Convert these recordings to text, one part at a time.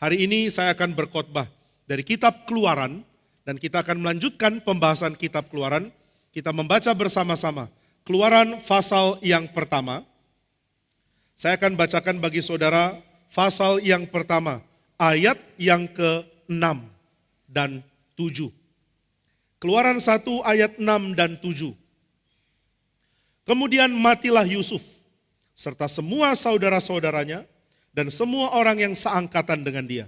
Hari ini saya akan berkhotbah dari kitab Keluaran dan kita akan melanjutkan pembahasan kitab Keluaran. Kita membaca bersama-sama Keluaran pasal yang pertama. Saya akan bacakan bagi saudara pasal yang pertama, ayat yang ke-6 dan 7. Keluaran 1 ayat 6 dan 7. Kemudian matilah Yusuf serta semua saudara-saudaranya dan semua orang yang seangkatan dengan dia.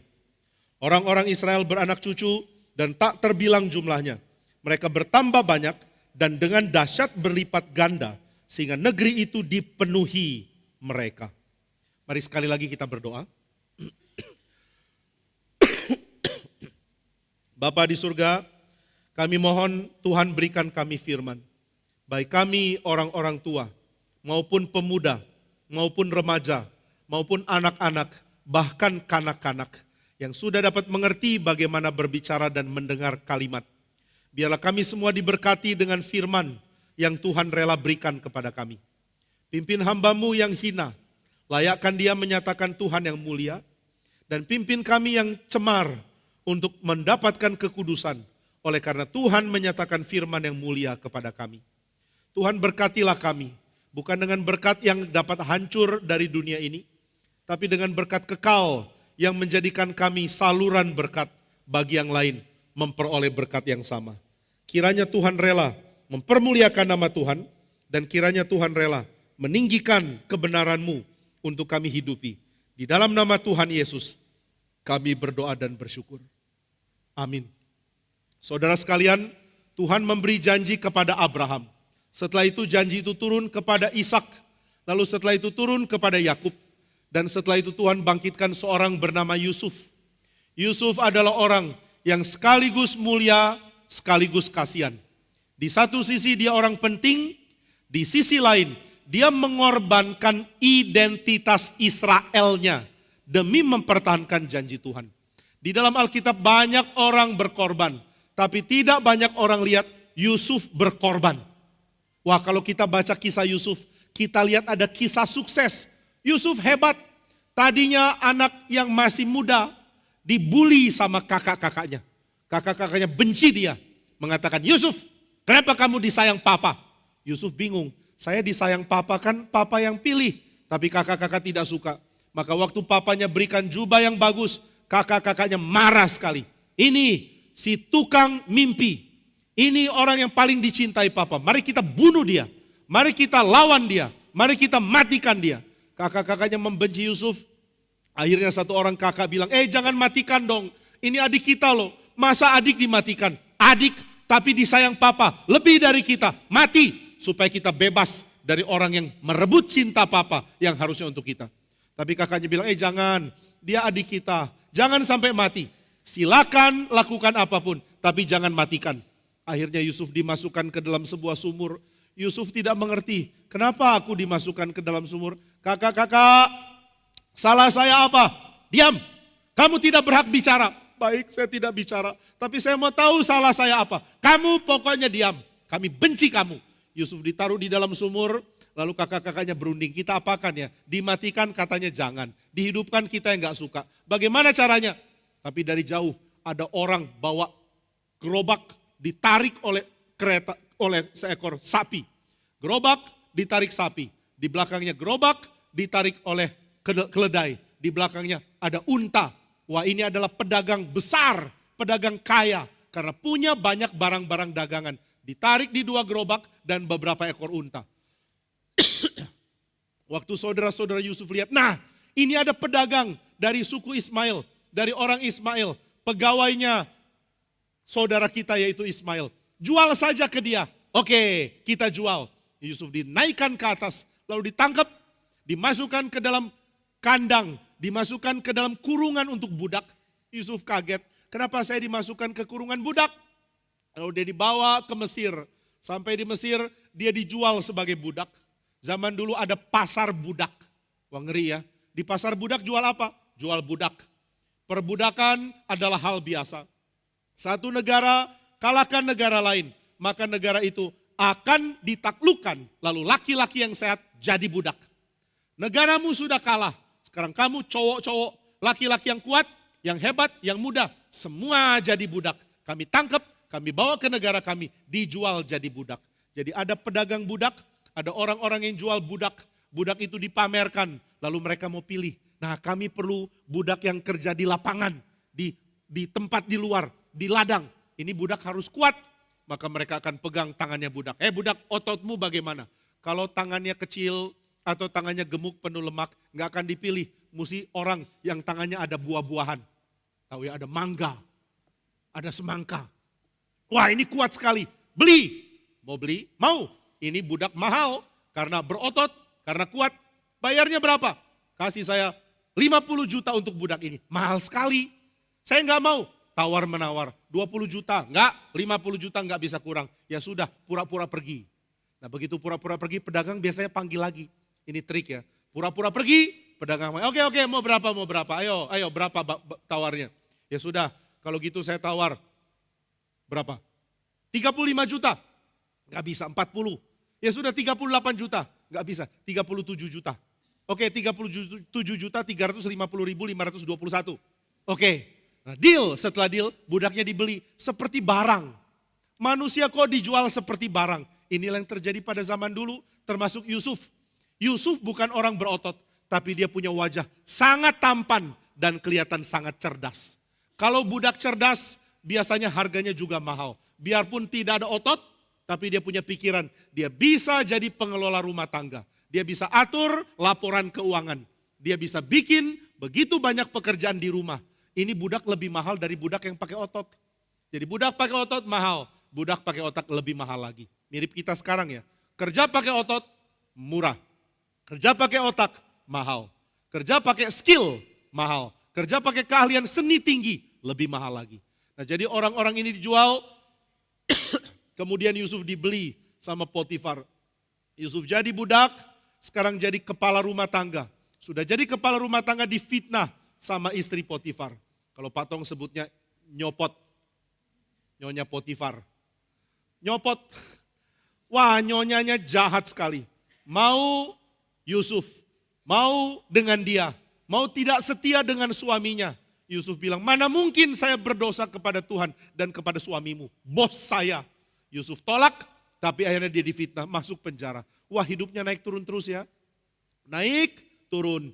Orang-orang Israel beranak cucu dan tak terbilang jumlahnya. Mereka bertambah banyak dan dengan dahsyat berlipat ganda sehingga negeri itu dipenuhi mereka. Mari sekali lagi kita berdoa. Bapa di surga, kami mohon Tuhan berikan kami firman. Baik kami orang-orang tua maupun pemuda maupun remaja maupun anak-anak, bahkan kanak-kanak yang sudah dapat mengerti bagaimana berbicara dan mendengar kalimat. Biarlah kami semua diberkati dengan firman yang Tuhan rela berikan kepada kami. Pimpin hamba-Mu yang hina, layakkan dia menyatakan Tuhan yang mulia, dan pimpin kami yang cemar untuk mendapatkan kekudusan, oleh karena Tuhan menyatakan firman yang mulia kepada kami. Tuhan berkatilah kami, bukan dengan berkat yang dapat hancur dari dunia ini, tapi dengan berkat kekal yang menjadikan kami saluran berkat bagi yang lain memperoleh berkat yang sama. Kiranya Tuhan rela mempermuliakan nama Tuhan dan kiranya Tuhan rela meninggikan kebenaran-Mu untuk kami hidupi. Di dalam nama Tuhan Yesus kami berdoa dan bersyukur. Amin. Saudara sekalian, Tuhan memberi janji kepada Abraham. Setelah itu janji itu turun kepada Ishak, lalu setelah itu turun kepada Yakub. Dan setelah itu Tuhan bangkitkan seorang bernama Yusuf. Yusuf adalah orang yang sekaligus mulia, sekaligus kasihan. Di satu sisi dia orang penting, di sisi lain dia mengorbankan identitas Israelnya demi mempertahankan janji Tuhan. Di dalam Alkitab banyak orang berkorban, tapi tidak banyak orang lihat Yusuf berkorban. Wah, kalau kita baca kisah Yusuf, kita lihat ada kisah sukses. Yusuf hebat, tadinya anak yang masih muda dibully sama kakak-kakaknya. Kakak-kakaknya benci dia, mengatakan, Yusuf, kenapa kamu disayang papa? Yusuf bingung, saya disayang papa kan papa yang pilih, tapi kakak-kakak tidak suka. Maka waktu papanya berikan jubah yang bagus, kakak-kakaknya marah sekali. Ini si tukang mimpi, ini orang yang paling dicintai papa, mari kita bunuh dia, mari kita lawan dia, mari kita matikan dia. Kakak-kakaknya membenci Yusuf. Akhirnya satu orang kakak bilang, jangan matikan dong. Ini adik kita loh. Masa adik dimatikan? Adik tapi disayang papa. Lebih dari kita. Mati. Supaya kita bebas dari orang yang merebut cinta papa yang harusnya untuk kita. Tapi kakaknya bilang, jangan. Dia adik kita. Jangan sampai mati. Silakan lakukan apapun. Tapi jangan matikan. Akhirnya Yusuf dimasukkan ke dalam sebuah sumur. Yusuf tidak mengerti. Kenapa aku dimasukkan ke dalam sumur? Kakak-kakak, salah saya apa? Diam, kamu tidak berhak bicara. Baik, saya tidak bicara. Tapi saya mau tahu salah saya apa. Kamu pokoknya diam, kami benci kamu. Yusuf ditaruh di dalam sumur, lalu kakak-kakaknya berunding. Kita apakan ya? Dimatikan katanya jangan. Dihidupkan kita yang gak suka. Bagaimana caranya? Tapi dari jauh ada orang bawa gerobak ditarik oleh kereta, oleh seekor sapi. Gerobak ditarik sapi. Di belakangnya gerobak ditarik oleh keledai. Di belakangnya ada unta. Wah, ini adalah pedagang besar, pedagang kaya. Karena punya banyak barang-barang dagangan. Ditarik di dua gerobak dan beberapa ekor unta. Waktu saudara-saudara Yusuf lihat, nah ini ada pedagang dari suku Ismail. Dari orang Ismail. Pegawainya saudara kita yaitu Ismail. Jual saja ke dia. Oke, kita jual. Yusuf dinaikkan ke atas. Lalu ditangkap, dimasukkan ke dalam kandang, dimasukkan ke dalam kurungan untuk budak. Yusuf kaget, kenapa saya dimasukkan ke kurungan budak? Lalu dia dibawa ke Mesir, sampai di Mesir dia dijual sebagai budak. Zaman dulu ada pasar budak, wah ngeri ya. Di pasar budak jual apa? Jual budak. Perbudakan adalah hal biasa. Satu negara kalahkan negara lain, maka negara itu akan ditaklukkan, lalu laki-laki yang sehat jadi budak. Negaramu sudah kalah, sekarang kamu cowok-cowok, laki-laki yang kuat, yang hebat, yang muda, semua jadi budak. Kami tangkap, kami bawa ke negara kami, dijual jadi budak. Jadi ada pedagang budak, ada orang-orang yang jual budak. Budak itu dipamerkan, lalu mereka mau pilih. Nah, kami perlu budak yang kerja di lapangan, di tempat di luar, di ladang. Ini budak harus kuat, maka mereka akan pegang tangannya budak. Budak, ototmu bagaimana? Kalau tangannya kecil atau tangannya gemuk penuh lemak, nggak akan dipilih. Mesti orang yang tangannya ada buah-buahan. Tahu ya, ada mangga, ada semangka. Wah, ini kuat sekali. Beli. Mau beli? Mau. Ini budak mahal karena berotot, karena kuat. Bayarnya berapa? Kasih saya 50 juta untuk budak ini. Mahal sekali. Saya nggak mau. Tawar-menawar. 20 juta. Enggak. 50 juta nggak bisa kurang. Ya sudah, pura-pura pergi. Nah, begitu pura-pura pergi, pedagang biasanya panggil lagi. Ini trik ya. Pura-pura pergi, pedagang. Oke, mau berapa? Ayo, berapa tawarnya? Ya sudah, kalau gitu saya tawar. Berapa? 35 juta. Nggak bisa, 40. Ya sudah 38 juta. Nggak bisa, 37 juta. Oke, 37 juta 350.521. Oke, nah deal, setelah deal budaknya dibeli seperti barang. Manusia kok dijual seperti barang. Inilah yang terjadi pada zaman dulu, termasuk Yusuf. Yusuf bukan orang berotot, tapi dia punya wajah sangat tampan dan kelihatan sangat cerdas. Kalau budak cerdas, biasanya harganya juga mahal. Biarpun tidak ada otot, tapi dia punya pikiran. Dia bisa jadi pengelola rumah tangga. Dia bisa atur laporan keuangan. Dia bisa bikin begitu banyak pekerjaan di rumah. Ini budak lebih mahal dari budak yang pakai otot. Jadi budak pakai otot mahal, budak pakai otak lebih mahal lagi. Mirip kita sekarang ya. Kerja pakai otot murah. Kerja pakai otak mahal. Kerja pakai skill mahal. Kerja pakai keahlian seni tinggi lebih mahal lagi. Nah, jadi orang-orang ini dijual, kemudian Yusuf dibeli sama Potifar. Yusuf jadi budak, sekarang jadi kepala rumah tangga. Sudah jadi kepala rumah tangga difitnah sama istri Potifar. Kalau Pak Tong sebutnya nyopot. Nyonya Potifar. Nyopot. Wah, nyonyanya jahat sekali. Mau Yusuf, mau dengan dia. Mau tidak setia dengan suaminya. Yusuf bilang, mana mungkin saya berdosa kepada Tuhan dan kepada suamimu. Bos saya. Yusuf tolak, tapi akhirnya dia difitnah, masuk penjara. Wah, hidupnya naik turun terus ya. Naik, turun.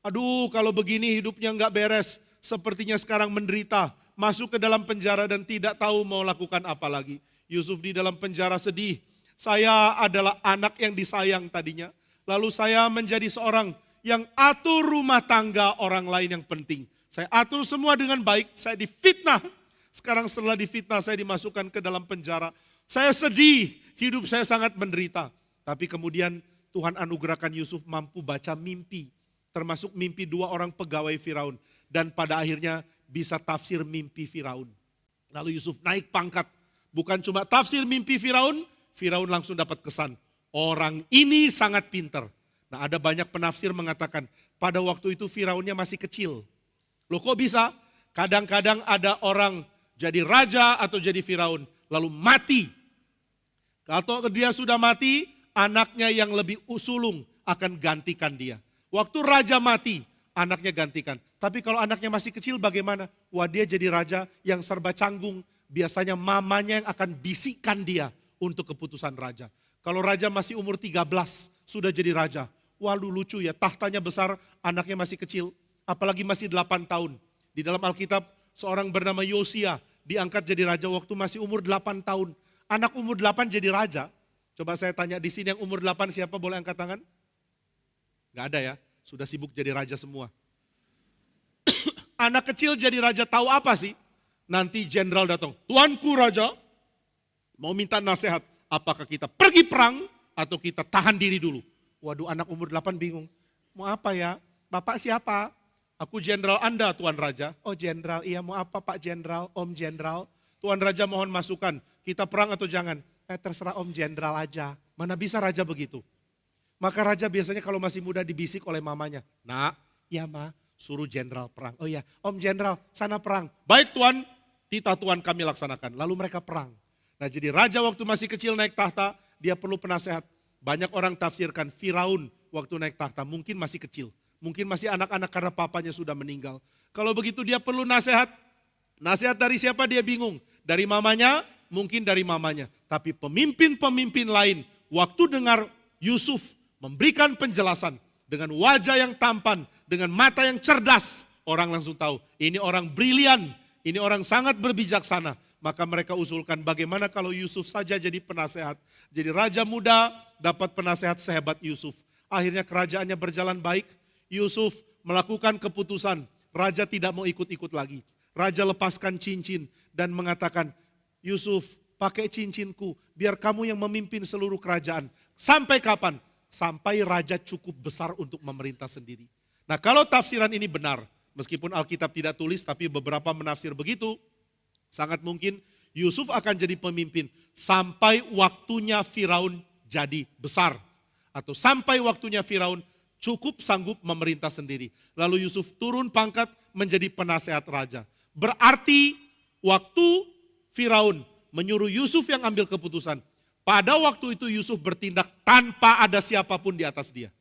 Aduh, kalau begini hidupnya nggak beres. Sepertinya sekarang menderita, masuk ke dalam penjara dan tidak tahu mau lakukan apa lagi. Yusuf di dalam penjara sedih. Saya adalah anak yang disayang tadinya. Lalu saya menjadi seorang yang atur rumah tangga orang lain yang penting. Saya atur semua dengan baik, saya difitnah. Sekarang setelah difitnah saya dimasukkan ke dalam penjara. Saya sedih, hidup saya sangat menderita. Tapi kemudian Tuhan anugerahkan Yusuf mampu baca mimpi. Termasuk mimpi 2 orang pegawai Firaun. Dan pada akhirnya bisa tafsir mimpi Firaun. Lalu Yusuf naik pangkat. Bukan cuma tafsir mimpi Firaun, Firaun langsung dapat kesan. Orang ini sangat pintar. Nah, ada banyak penafsir mengatakan pada waktu itu Firaunnya masih kecil. Loh kok bisa? Kadang-kadang ada orang jadi raja atau jadi Firaun lalu mati. Kalau dia sudah mati, anaknya yang lebih sulung akan gantikan dia. Waktu raja mati, anaknya gantikan. Tapi kalau anaknya masih kecil bagaimana? Wah, dia jadi raja yang serba canggung. Biasanya mamanya yang akan bisikkan dia untuk keputusan raja. Kalau raja masih umur 13, sudah jadi raja. Wah, lucu ya, tahtanya besar, anaknya masih kecil. Apalagi masih 8 tahun. Di dalam Alkitab, seorang bernama Yosia diangkat jadi raja waktu masih umur 8 tahun. Anak umur 8 jadi raja. Coba saya tanya di sini yang umur 8 siapa, boleh angkat tangan? Gak ada ya, sudah sibuk jadi raja semua. Anak kecil jadi raja tahu apa sih? Nanti jenderal datang, tuanku raja, mau minta nasihat. Apakah kita pergi perang atau kita tahan diri dulu? Waduh, anak umur 8 bingung. Mau apa ya? Bapak siapa? Aku jenderal Anda, Tuan Raja. Oh jenderal, iya mau apa Pak Jenderal, Om Jenderal? Tuan Raja mohon masukan, kita perang atau jangan? Terserah Om Jenderal aja. Mana bisa Raja begitu? Maka Raja biasanya kalau masih muda dibisik oleh mamanya. Nak, ya ma, suruh jenderal perang. Oh iya, Om Jenderal, sana perang. Baik Tuan, titah Tuan kami laksanakan. Lalu mereka perang. Nah jadi Raja waktu masih kecil naik tahta, dia perlu penasehat. Banyak orang tafsirkan Firaun waktu naik tahta, mungkin masih kecil. Mungkin masih anak-anak karena papanya sudah meninggal. Kalau begitu dia perlu nasihat. Nasihat dari siapa dia bingung. Dari mamanya, mungkin dari mamanya. Tapi pemimpin-pemimpin lain, waktu dengar Yusuf memberikan penjelasan dengan wajah yang tampan, dengan mata yang cerdas, orang langsung tahu ini orang brilian, ini orang sangat berbijaksana. Maka mereka usulkan bagaimana kalau Yusuf saja jadi penasehat. Jadi raja muda dapat penasehat sehebat Yusuf. Akhirnya kerajaannya berjalan baik. Yusuf melakukan keputusan. Raja tidak mau ikut-ikut lagi. Raja lepaskan cincin dan mengatakan, Yusuf pakai cincinku biar kamu yang memimpin seluruh kerajaan. Sampai kapan? Sampai raja cukup besar untuk memerintah sendiri. Nah kalau tafsiran ini benar, meskipun Alkitab tidak tulis tapi beberapa menafsir begitu, sangat mungkin Yusuf akan jadi pemimpin sampai waktunya Firaun jadi besar. Atau sampai waktunya Firaun cukup sanggup memerintah sendiri. Lalu Yusuf turun pangkat menjadi penasehat raja. Berarti waktu Firaun menyuruh Yusuf yang ambil keputusan. Pada waktu itu Yusuf bertindak tanpa ada siapapun di atas dia.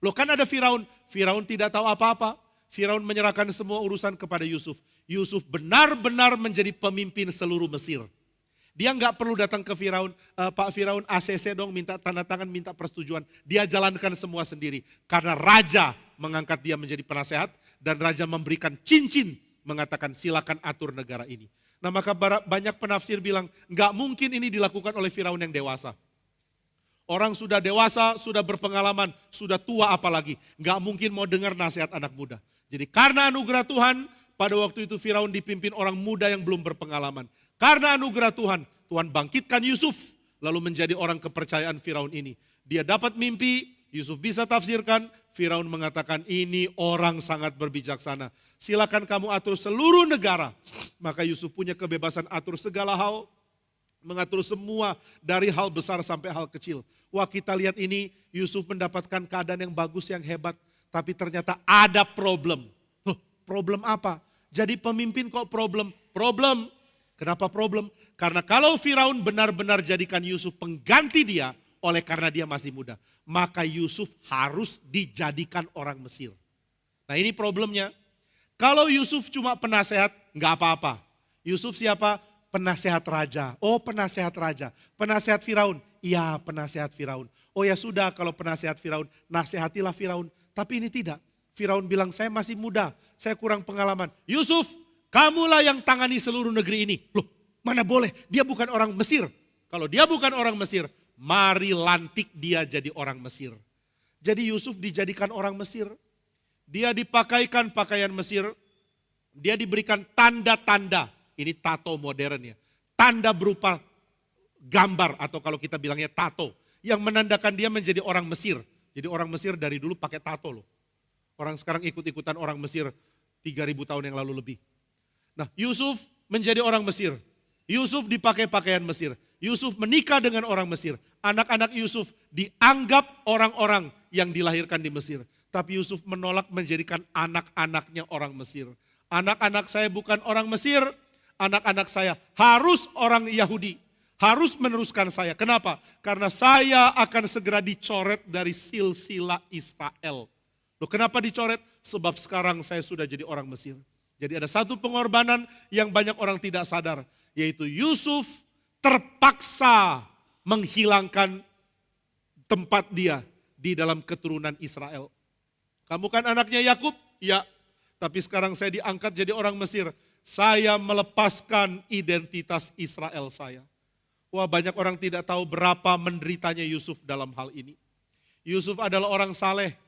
Loh kan ada Firaun. Firaun tidak tahu apa-apa. Firaun menyerahkan semua urusan kepada Yusuf. Yusuf benar-benar menjadi pemimpin seluruh Mesir. Dia nggak perlu datang ke Firaun, Pak Firaun ACC dong, minta tanda tangan, minta persetujuan. Dia jalankan semua sendiri. Karena raja mengangkat dia menjadi penasehat dan raja memberikan cincin mengatakan silakan atur negara ini. Nah maka banyak penafsir bilang nggak mungkin ini dilakukan oleh Firaun yang dewasa. Orang sudah dewasa, sudah berpengalaman, sudah tua apalagi. Nggak mungkin mau dengar nasihat anak muda. Jadi karena anugerah Tuhan, pada waktu itu Firaun dipimpin orang muda yang belum berpengalaman. Karena anugerah Tuhan, Tuhan bangkitkan Yusuf, lalu menjadi orang kepercayaan Firaun ini. Dia dapat mimpi, Yusuf bisa tafsirkan, Firaun mengatakan ini orang sangat berbijaksana. Silakan kamu atur seluruh negara. Maka Yusuf punya kebebasan atur segala hal, mengatur semua dari hal besar sampai hal kecil. Wah kita lihat ini, Yusuf mendapatkan keadaan yang bagus, yang hebat. Tapi ternyata ada problem. Problem apa? Jadi pemimpin kok problem? Problem. Kenapa problem? Karena kalau Firaun benar-benar jadikan Yusuf pengganti dia, oleh karena dia masih muda, maka Yusuf harus dijadikan orang Mesir. Nah ini problemnya. Kalau Yusuf cuma penasehat, nggak apa-apa. Yusuf siapa? Penasehat raja. Oh penasehat raja. Penasehat Firaun. Iya penasehat Firaun. Oh ya sudah kalau penasehat Firaun, nasihatilah Firaun. Tapi ini tidak. Firaun bilang saya masih muda, saya kurang pengalaman. Yusuf, kamulah yang tangani seluruh negeri ini. Loh mana boleh, dia bukan orang Mesir. Kalau dia bukan orang Mesir, mari lantik dia jadi orang Mesir. Jadi Yusuf dijadikan orang Mesir. Dia dipakaikan pakaian Mesir. Dia diberikan tanda-tanda. Ini tato modern ya. Tanda berupa gambar atau kalau kita bilangnya tato. Yang menandakan dia menjadi orang Mesir. Jadi orang Mesir dari dulu pakai tato loh. Orang sekarang ikut-ikutan orang Mesir 3000 tahun yang lalu lebih. Nah Yusuf menjadi orang Mesir. Yusuf dipakai pakaian Mesir. Yusuf menikah dengan orang Mesir. Anak-anak Yusuf dianggap orang-orang yang dilahirkan di Mesir. Tapi Yusuf menolak menjadikan anak-anaknya orang Mesir. Anak-anak saya bukan orang Mesir, anak-anak saya harus orang Yahudi. Harus meneruskan saya. Kenapa? Karena saya akan segera dicoret dari silsilah Israel. Loh kenapa dicoret? Sebab sekarang saya sudah jadi orang Mesir. Jadi ada satu pengorbanan yang banyak orang tidak sadar. Yaitu Yusuf terpaksa menghilangkan tempat dia di dalam keturunan Israel. Kamu kan anaknya Yakub? Ya. Tapi sekarang saya diangkat jadi orang Mesir. Saya melepaskan identitas Israel saya. Wah banyak orang tidak tahu berapa menderitanya Yusuf dalam hal ini. Yusuf adalah orang saleh.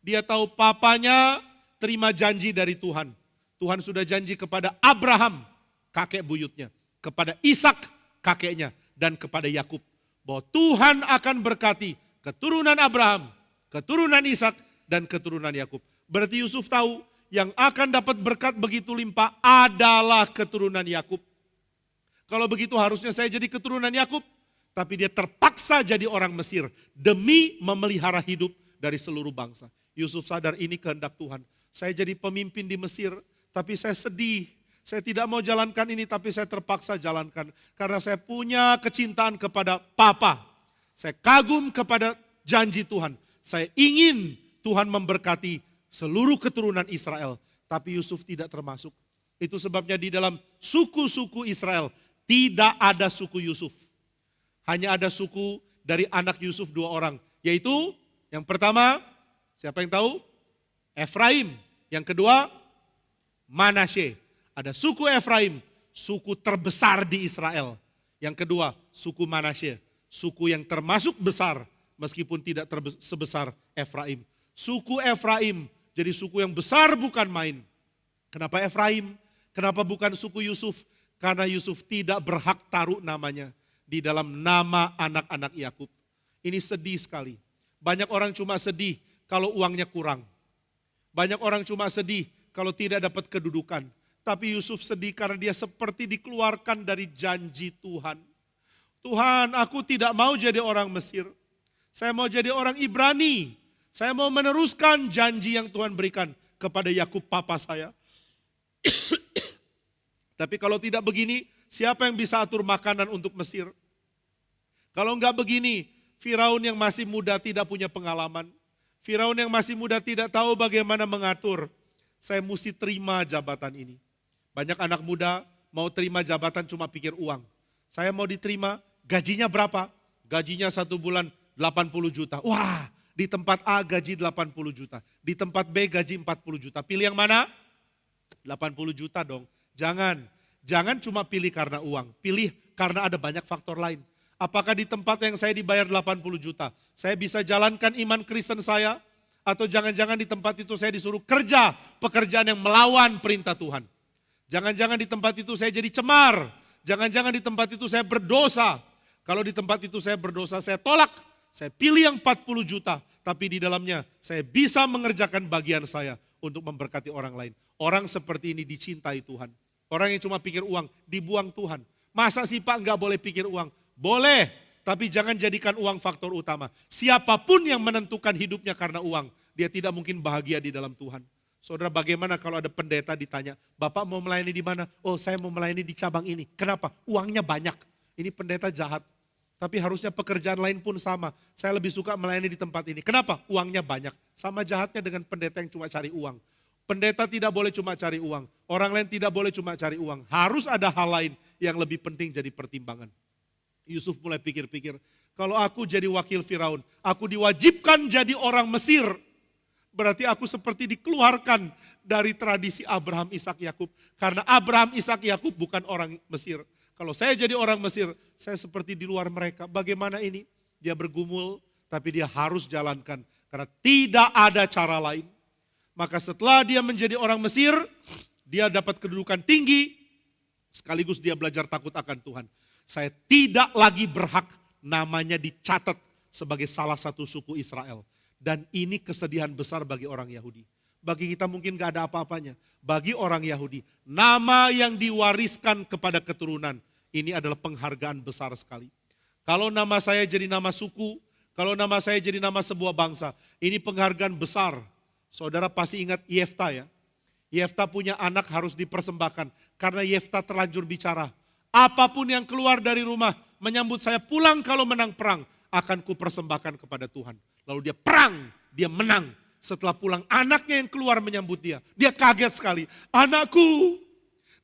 Dia tahu papanya terima janji dari Tuhan. Tuhan sudah janji kepada Abraham, kakek buyutnya. Kepada Ishak, kakeknya. Dan kepada Yakub. Bahwa Tuhan akan berkati keturunan Abraham, keturunan Ishak, dan keturunan Yakub. Berarti Yusuf tahu yang akan dapat berkat begitu limpah adalah keturunan Yakub. Kalau begitu harusnya saya jadi keturunan Yakub. Tapi dia terpaksa jadi orang Mesir demi memelihara hidup dari seluruh bangsa. Yusuf sadar ini kehendak Tuhan. Saya jadi pemimpin di Mesir, tapi saya sedih. Saya tidak mau jalankan ini, tapi saya terpaksa jalankan. Karena saya punya kecintaan kepada Papa. Saya kagum kepada janji Tuhan. Saya ingin Tuhan memberkati seluruh keturunan Israel. tapi Yusuf tidak termasuk. Itu sebabnya di dalam suku-suku Israel tidak ada suku Yusuf. Hanya ada suku dari anak Yusuf 2 orang. Yaitu yang pertama, siapa yang tahu? Efraim. Yang kedua, Manasye. Ada suku Efraim, suku terbesar di Israel. Yang kedua, suku Manasye, suku yang termasuk besar meskipun tidak sebesar Efraim. Suku Efraim jadi suku yang besar bukan main. Kenapa Efraim? Kenapa bukan suku Yusuf? Karena Yusuf tidak berhak taruh namanya di dalam nama anak-anak Yakub. Ini sedih sekali. Banyak orang cuma sedih kalau uangnya kurang. Banyak orang cuma sedih kalau tidak dapat kedudukan. Tapi Yusuf sedih karena dia seperti dikeluarkan dari janji Tuhan. Tuhan, aku tidak mau jadi orang Mesir. Saya mau jadi orang Ibrani. Saya mau meneruskan janji yang Tuhan berikan kepada Yakub papa saya. Tapi kalau tidak begini, siapa yang bisa atur makanan untuk Mesir? Kalau enggak begini, Firaun yang masih muda tidak punya pengalaman. Firaun yang masih muda tidak tahu bagaimana mengatur. Saya mesti terima jabatan ini. Banyak anak muda mau terima jabatan cuma pikir uang. Saya mau diterima, gajinya berapa? Gajinya 1 bulan 80 juta. Wah, di tempat A gaji 80 juta. Di tempat B gaji 40 juta. Pilih yang mana? 80 juta dong. Jangan cuma pilih karena uang. Pilih karena ada banyak faktor lain. Apakah di tempat yang saya dibayar 80 juta, saya bisa jalankan iman Kristen saya? Atau jangan-jangan di tempat itu saya disuruh kerja pekerjaan yang melawan perintah Tuhan. Jangan-jangan di tempat itu saya jadi cemar. Jangan-jangan di tempat itu saya berdosa. Kalau di tempat itu saya berdosa, saya tolak. Saya pilih yang 40 juta. Tapi di dalamnya saya bisa mengerjakan bagian saya untuk memberkati orang lain. Orang seperti ini dicintai Tuhan. Orang yang cuma pikir uang, dibuang Tuhan. Masa sih Pak nggak boleh pikir uang? Boleh, tapi jangan jadikan uang faktor utama. Siapapun yang menentukan hidupnya karena uang, dia tidak mungkin bahagia di dalam Tuhan. Saudara, bagaimana kalau ada pendeta ditanya, Bapak mau melayani di mana? Oh, saya mau melayani di cabang ini. Kenapa? Uangnya banyak. Ini pendeta jahat. Tapi harusnya pekerjaan lain pun sama. Saya lebih suka melayani di tempat ini. Kenapa? Uangnya banyak. Sama jahatnya dengan pendeta yang cuma cari uang. Pendeta tidak boleh cuma cari uang. Orang lain tidak boleh cuma cari uang. Harus ada hal lain yang lebih penting jadi pertimbangan. Yusuf mulai pikir-pikir, kalau aku jadi wakil Firaun, aku diwajibkan jadi orang Mesir. Berarti aku seperti dikeluarkan dari tradisi Abraham, Ishak, Yakub. Karena Abraham, Ishak, Yakub bukan orang Mesir. Kalau saya jadi orang Mesir, saya seperti di luar mereka. Bagaimana ini? Dia bergumul, tapi dia harus jalankan. Karena tidak ada cara lain. Maka setelah dia menjadi orang Mesir, dia dapat kedudukan tinggi, sekaligus dia belajar takut akan Tuhan. Saya tidak lagi berhak namanya dicatat sebagai salah satu suku Israel. Dan ini kesedihan besar bagi orang Yahudi. Bagi kita mungkin gak ada apa-apanya. Bagi orang Yahudi, nama yang diwariskan kepada keturunan, ini adalah penghargaan besar sekali. Kalau nama saya jadi nama suku, kalau nama saya jadi nama sebuah bangsa, ini penghargaan besar. Saudara pasti ingat Yefta ya. Yefta punya anak harus dipersembahkan. Karena Yefta terlanjur bicara. Apapun yang keluar dari rumah menyambut saya pulang kalau menang perang, akan kupersembahkan kepada Tuhan. Lalu dia perang, dia menang. Setelah pulang anaknya yang keluar menyambut dia. Dia kaget sekali. Anakku,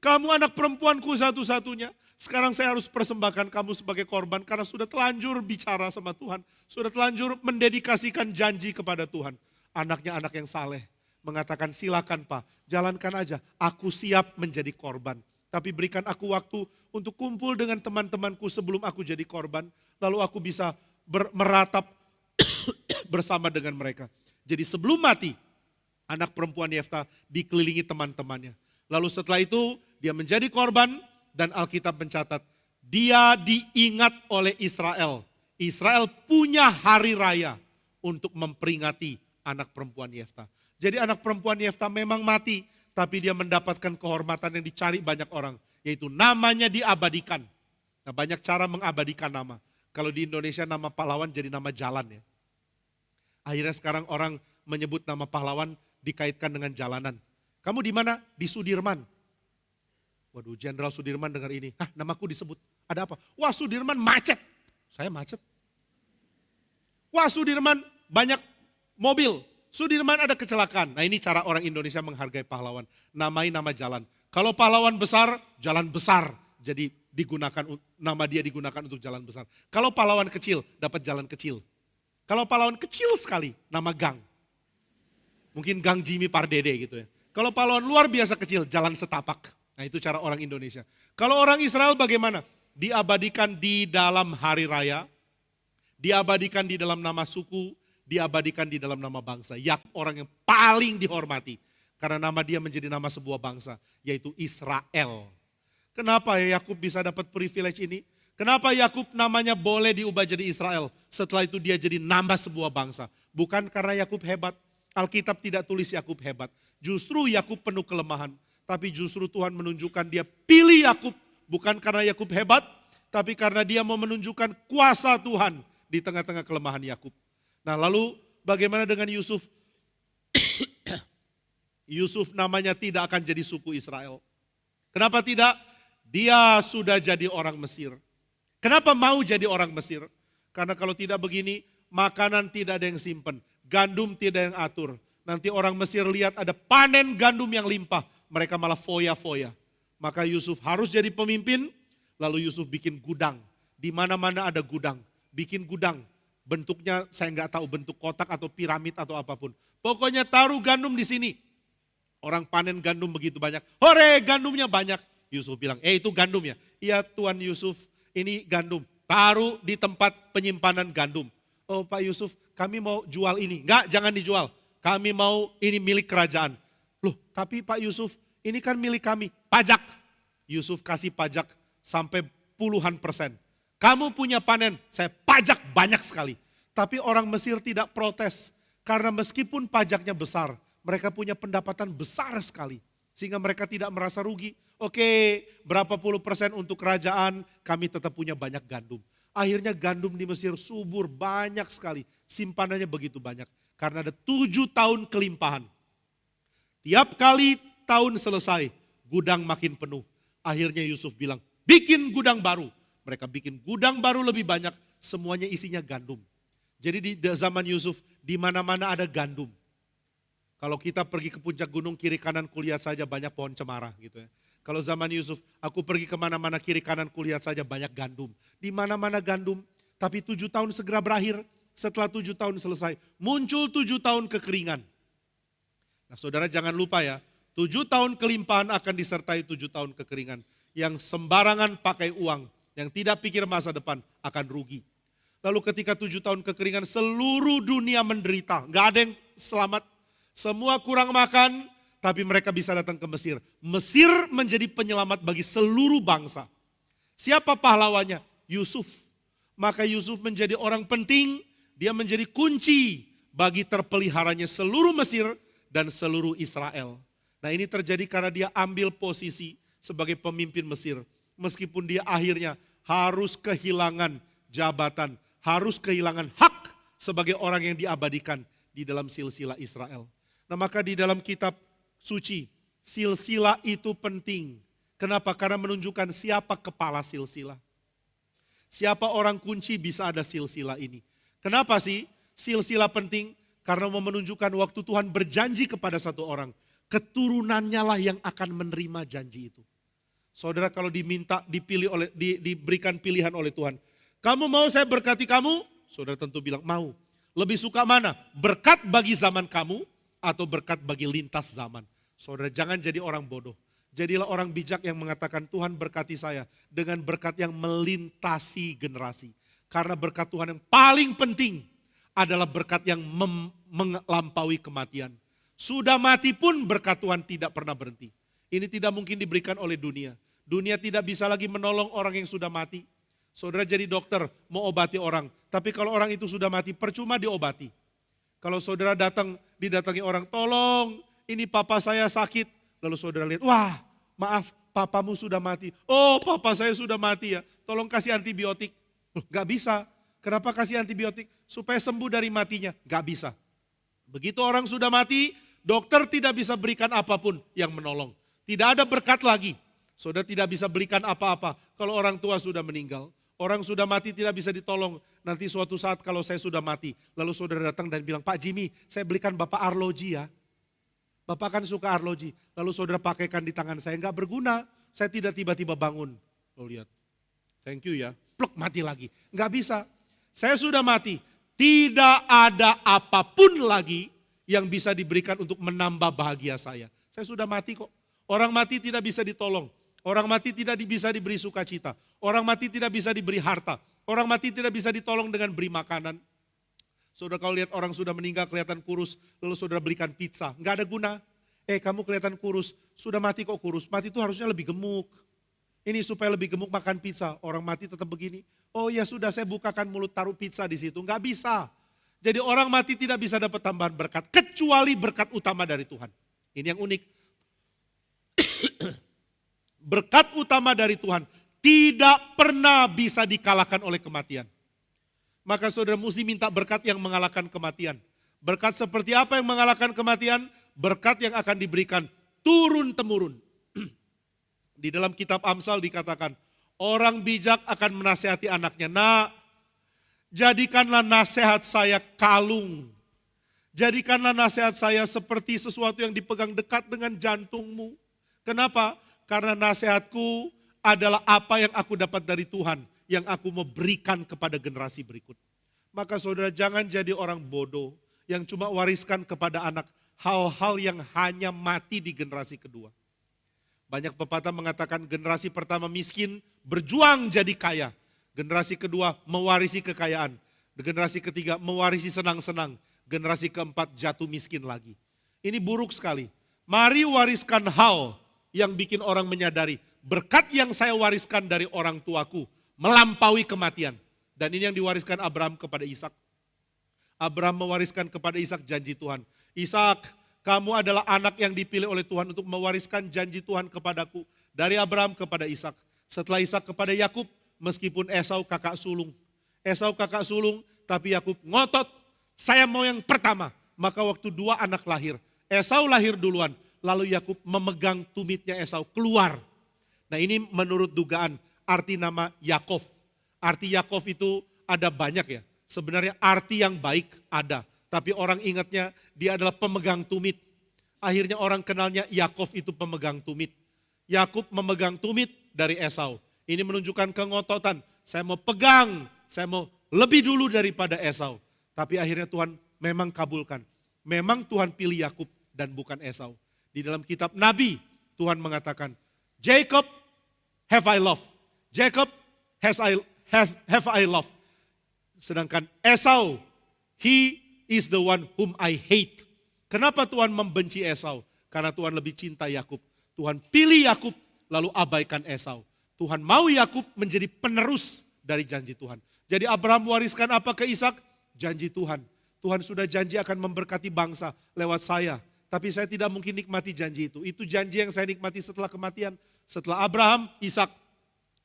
kamu anak perempuanku satu-satunya. Sekarang saya harus persembahkan kamu sebagai korban karena sudah telanjur bicara sama Tuhan. Sudah telanjur mendedikasikan janji kepada Tuhan. Anaknya anak yang saleh. Mengatakan silakan Pak, jalankan aja. Aku siap menjadi korban. Tapi berikan aku waktu untuk kumpul dengan teman-temanku sebelum aku jadi korban. Lalu aku bisa meratap bersama dengan mereka. Jadi sebelum mati, anak perempuan Yefta dikelilingi teman-temannya. Lalu setelah itu dia menjadi korban dan Alkitab mencatat dia diingat oleh Israel. Israel punya hari raya untuk memperingati anak perempuan Yefta. Jadi anak perempuan Yefta memang mati, tapi dia mendapatkan kehormatan yang dicari banyak orang. Yaitu namanya diabadikan. Nah, banyak cara mengabadikan nama. Kalau di Indonesia nama pahlawan jadi nama jalan ya. Akhirnya sekarang orang menyebut nama pahlawan dikaitkan dengan jalanan. Kamu di mana? Di Sudirman. Waduh, Jenderal Sudirman dengar ini. Hah, namaku disebut. Ada apa? Wah, Sudirman macet. Saya macet. Wah, Sudirman banyak mobil. Sudirman ada kecelakaan. Nah ini cara orang Indonesia menghargai pahlawan. Namai nama jalan. Kalau pahlawan besar, jalan besar. Jadi nama dia digunakan untuk jalan besar. Kalau pahlawan kecil, dapat jalan kecil. Kalau pahlawan kecil sekali, nama gang. Mungkin gang Jimmy Pardede gitu ya. Kalau pahlawan luar biasa kecil, jalan setapak. Nah itu cara orang Indonesia. Kalau orang Israel bagaimana? Diabadikan di dalam hari raya, diabadikan di dalam nama suku, diabadikan di dalam nama bangsa. Yakub orang yang paling dihormati. Karena nama dia menjadi nama sebuah bangsa, yaitu Israel. Kenapa Yakub bisa dapat privilege ini? Kenapa Yakub namanya boleh diubah jadi Israel? Setelah itu dia jadi nama sebuah bangsa. Bukan karena Yakub hebat. Alkitab tidak tulis Yakub hebat. Justru Yakub penuh kelemahan. Tapi justru Tuhan menunjukkan dia pilih Yakub. Bukan karena Yakub hebat. Tapi karena dia mau menunjukkan kuasa Tuhan di tengah-tengah kelemahan Yakub. Nah lalu bagaimana dengan Yusuf? Yusuf namanya tidak akan jadi suku Israel. Kenapa tidak? Dia sudah jadi orang Mesir. Kenapa mau jadi orang Mesir? Karena kalau tidak begini, makanan tidak ada yang simpen. Gandum tidak yang atur. Nanti orang Mesir lihat ada panen gandum yang limpah. Mereka malah foya-foya. Maka Yusuf harus jadi pemimpin. Lalu Yusuf bikin gudang. Di mana-mana ada gudang. Bikin gudang. Bentuknya saya nggak tahu bentuk kotak atau piramid atau apapun. Pokoknya taruh gandum di sini. Orang panen gandum begitu banyak. Hore gandumnya banyak. Yusuf bilang, itu gandum ya? Iya Tuan Yusuf, ini gandum. Taruh di tempat penyimpanan gandum. Oh Pak Yusuf, kami mau jual ini. Enggak, jangan dijual. Kami mau ini milik kerajaan. Loh, tapi Pak Yusuf, ini kan milik kami. Pajak. Yusuf kasih pajak sampai puluhan %. Kamu punya panen, saya pajak banyak sekali. Tapi orang Mesir tidak protes. Karena meskipun pajaknya besar, mereka punya pendapatan besar sekali. Sehingga mereka tidak merasa rugi. Oke, berapa puluh % untuk kerajaan, kami tetap punya banyak gandum. Akhirnya gandum di Mesir subur banyak sekali. Simpanannya begitu banyak. Karena ada 7 tahun kelimpahan. Tiap kali tahun selesai, gudang makin penuh. Akhirnya Yusuf bilang, bikin gudang baru. Mereka bikin gudang baru lebih banyak, semuanya isinya gandum. Jadi di zaman Yusuf, di mana-mana ada gandum. Kalau kita pergi ke puncak gunung, kiri kanan kulihat saja banyak pohon cemara gitu ya. Kalau zaman Yusuf, aku pergi kemana-mana kiri kanan kulihat saja banyak gandum. Di mana-mana gandum, tapi 7 tahun segera berakhir. Setelah 7 tahun selesai, muncul 7 tahun kekeringan. Nah saudara jangan lupa ya, 7 tahun kelimpahan akan disertai 7 tahun kekeringan. Yang sembarangan pakai uang, yang tidak pikir masa depan akan rugi. Lalu ketika 7 tahun kekeringan, seluruh dunia menderita. Gak ada yang selamat, semua kurang makan, tapi mereka bisa datang ke Mesir. Mesir menjadi penyelamat bagi seluruh bangsa. Siapa pahlawannya? Yusuf. Maka Yusuf menjadi orang penting, dia menjadi kunci bagi terpeliharanya seluruh Mesir dan seluruh Israel. Nah ini terjadi karena dia ambil posisi sebagai pemimpin Mesir. Meskipun dia akhirnya harus kehilangan jabatan, harus kehilangan hak sebagai orang yang diabadikan di dalam silsilah Israel. Nah maka di dalam kitab suci, silsilah itu penting. Kenapa? Karena menunjukkan siapa kepala silsilah. Siapa orang kunci bisa ada silsilah ini. Kenapa sih silsilah penting? Karena mau menunjukkan waktu Tuhan berjanji kepada satu orang, keturunannya lah yang akan menerima janji itu. Saudara kalau diberikan pilihan oleh Tuhan, kamu mau saya berkati kamu? Saudara tentu bilang mau. Lebih suka mana? Berkat bagi zaman kamu atau berkat bagi lintas zaman. Saudara jangan jadi orang bodoh. Jadilah orang bijak yang mengatakan Tuhan berkati saya dengan berkat yang melintasi generasi. Karena berkat Tuhan yang paling penting adalah berkat yang melampaui kematian. Sudah mati pun berkat Tuhan tidak pernah berhenti. Ini tidak mungkin diberikan oleh dunia. Dunia tidak bisa lagi menolong orang yang sudah mati. Saudara jadi dokter mau obati orang. Tapi kalau orang itu sudah mati percuma diobati. Kalau saudara didatangi orang, tolong ini papa saya sakit. Lalu saudara lihat, wah maaf papamu sudah mati. Oh papa saya sudah mati ya, tolong kasih antibiotik. Gak bisa, kenapa kasih antibiotik? Supaya sembuh dari matinya, gak bisa. Begitu orang sudah mati, dokter tidak bisa berikan apapun yang menolong. Tidak ada berkat lagi, saudara tidak bisa berikan apa-apa. Kalau orang tua sudah meninggal, orang sudah mati tidak bisa ditolong. nanti suatu saat kalau saya sudah mati, lalu saudara datang dan bilang, Pak Jimmy, saya belikan Bapak arloji ya. Bapak kan suka arloji, lalu saudara pakaikan di tangan saya, enggak berguna, saya tidak tiba-tiba bangun. Lo lihat, thank you ya, pluk mati lagi. Enggak bisa, saya sudah mati, tidak ada apapun lagi yang bisa diberikan untuk menambah bahagia saya. Saya sudah mati kok, orang mati tidak bisa ditolong. Orang mati tidak bisa diberi sukacita. Orang mati tidak bisa diberi harta. Orang mati tidak bisa ditolong dengan beri makanan. Saudara kalau lihat orang sudah meninggal kelihatan kurus, lalu saudara belikan pizza. Enggak ada guna. Kamu kelihatan kurus, sudah mati kok kurus. Mati itu harusnya lebih gemuk. Ini supaya lebih gemuk makan pizza. Orang mati tetap begini. Oh ya sudah, saya bukakan mulut taruh pizza di situ. Enggak bisa. Jadi orang mati tidak bisa dapat tambahan berkat. Kecuali berkat utama dari Tuhan. Ini yang unik. Berkat utama dari Tuhan tidak pernah bisa dikalahkan oleh kematian. Maka saudara mesti minta berkat yang mengalahkan kematian. Berkat seperti apa yang mengalahkan kematian? Berkat yang akan diberikan turun-temurun. Di dalam kitab Amsal dikatakan, orang bijak akan menasehati anaknya. Nak, jadikanlah nasihat saya kalung. Jadikanlah nasihat saya seperti sesuatu yang dipegang dekat dengan jantungmu. Kenapa? Karena nasihatku adalah apa yang aku dapat dari Tuhan, yang aku mau berikan kepada generasi berikut. Maka saudara jangan jadi orang bodoh yang cuma wariskan kepada anak hal-hal yang hanya mati di generasi kedua. Banyak pepatah mengatakan generasi pertama miskin, berjuang jadi kaya. Generasi kedua mewarisi kekayaan. Generasi ketiga mewarisi senang-senang. Generasi keempat jatuh miskin lagi. Ini buruk sekali. Mari wariskan hal yang bikin orang menyadari berkat yang saya wariskan dari orang tuaku melampaui kematian. Dan ini yang diwariskan Abraham kepada Ishak. Abraham mewariskan kepada Ishak janji Tuhan. Ishak, kamu adalah anak yang dipilih oleh Tuhan untuk mewariskan janji Tuhan kepadaku. Dari Abraham kepada Ishak. Setelah Ishak kepada Yakub, meskipun Esau kakak sulung. Esau kakak sulung, tapi Yakub ngotot, saya mau yang pertama. Maka waktu dua anak lahir, Esau lahir duluan. Lalu Yakub memegang tumitnya Esau keluar. Nah ini menurut dugaan arti nama Yakov. Arti Yakov itu ada banyak ya. Sebenarnya arti yang baik ada. Tapi orang ingatnya dia adalah pemegang tumit. Akhirnya orang kenalnya Yakov itu pemegang tumit. Yakub memegang tumit dari Esau. Ini menunjukkan kengototan. Saya mau pegang, saya mau lebih dulu daripada Esau. Tapi akhirnya Tuhan memang kabulkan. Memang Tuhan pilih Yakub dan bukan Esau. Di dalam kitab Nabi, Tuhan mengatakan, Jacob have I loved. Jacob have I loved. Sedangkan Esau, he is the one whom I hate. Kenapa Tuhan membenci Esau? Karena Tuhan lebih cinta Yakub. Tuhan pilih Yakub, lalu abaikan Esau. Tuhan mau Yakub menjadi penerus dari janji Tuhan. Jadi Abraham wariskan apa ke Ishak? Janji Tuhan. Tuhan sudah janji akan memberkati bangsa lewat saya. Tapi saya tidak mungkin nikmati janji itu. Itu janji yang saya nikmati setelah kematian. Setelah Abraham, Ishak.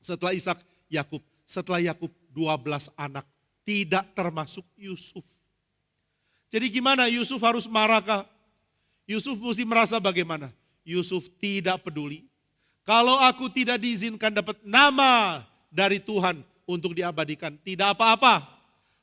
Setelah Ishak, Yakub. Setelah Yakub, 12 anak. Tidak termasuk Yusuf. Jadi gimana Yusuf harus marahkah? Yusuf mesti merasa bagaimana? Yusuf tidak peduli. Kalau aku tidak diizinkan dapat nama dari Tuhan untuk diabadikan. Tidak apa-apa.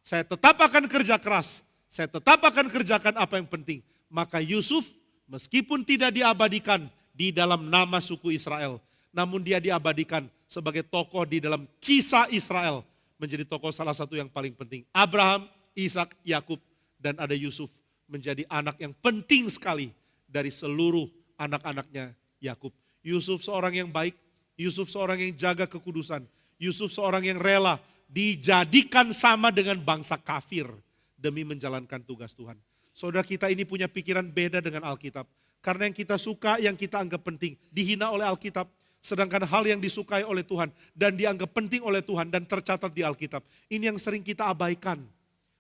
Saya tetap akan kerja keras. Saya tetap akan kerjakan apa yang penting. Maka Yusuf meskipun tidak diabadikan di dalam nama suku Israel. Namun dia diabadikan sebagai tokoh di dalam kisah Israel. Menjadi tokoh salah satu yang paling penting. Abraham, Ishak, Yakub, dan ada Yusuf. Menjadi anak yang penting sekali dari seluruh anak-anaknya Yakub. Yusuf seorang yang baik. Yusuf seorang yang jaga kekudusan. Yusuf seorang yang rela dijadikan sama dengan bangsa kafir. Demi menjalankan tugas Tuhan. Saudara kita ini punya pikiran beda dengan Alkitab. Karena yang kita suka, yang kita anggap penting, dihina oleh Alkitab. Sedangkan hal yang disukai oleh Tuhan dan dianggap penting oleh Tuhan dan tercatat di Alkitab. Ini yang sering kita abaikan.